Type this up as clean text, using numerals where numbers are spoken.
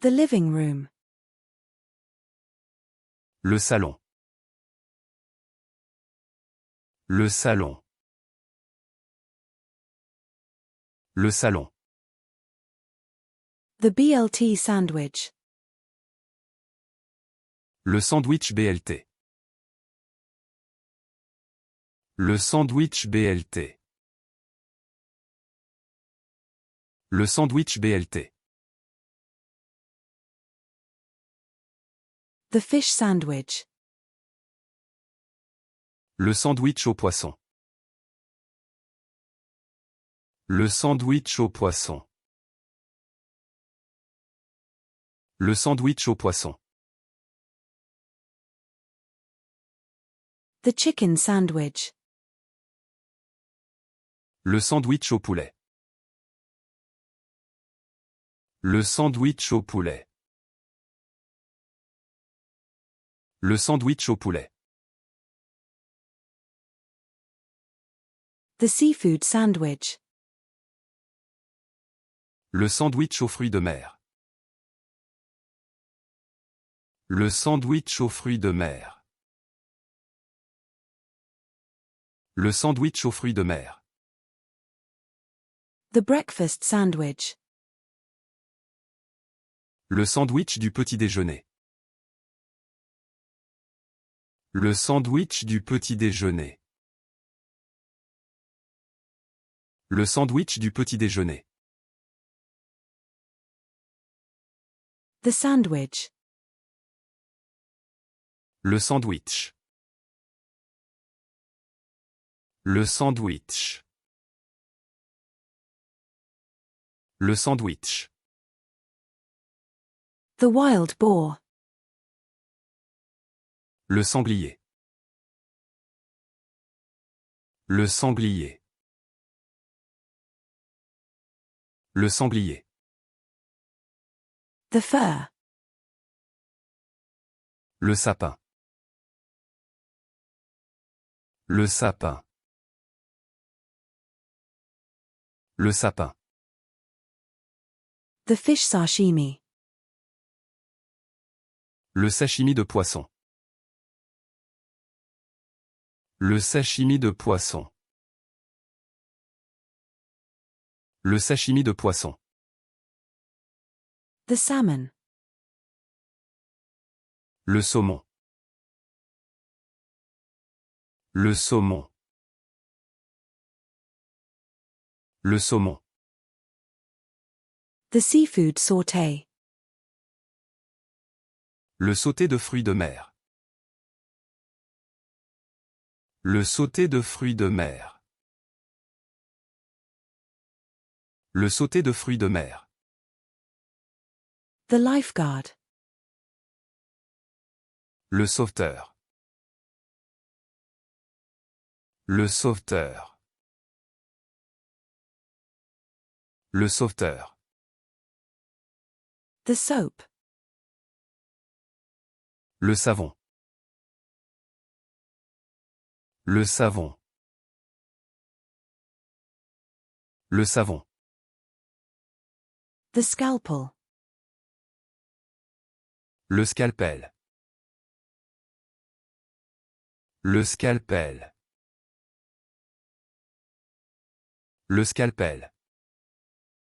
The living room. Le salon. Le salon. Le salon. The BLT sandwich. Le sandwich BLT. Le sandwich BLT. Le sandwich BLT. The fish sandwich. Le sandwich au poisson. Le sandwich au poisson. Le sandwich au poisson. The chicken sandwich. Le sandwich au poulet. Le sandwich au poulet. Le sandwich au poulet. The seafood sandwich. Le sandwich aux fruits de mer. Le sandwich aux fruits de mer. Le sandwich aux fruits de mer. The breakfast sandwich. Le sandwich du petit déjeuner. Le sandwich du petit déjeuner. Le sandwich du petit déjeuner. The sandwich. Le sandwich. Le sandwich. Le sandwich. The wild boar. Le sanglier. Le sanglier. Le sanglier. The fir. Le sapin. Le sapin. Le sapin. The fish sashimi. Le sashimi de poisson. Le sashimi de poisson. Le sashimi de poisson. The salmon. Le saumon. Le saumon. Le saumon. The seafood sauté. Le sauté de fruits de mer. Le sauté de fruits de mer. Le sauté de fruits de mer. The lifeguard. Le sauveteur. Le sauveteur. Le sauveteur. The soap. Le savon. Le savon. Le savon. The scalpel. Le scalpel. Le scalpel. Le scalpel.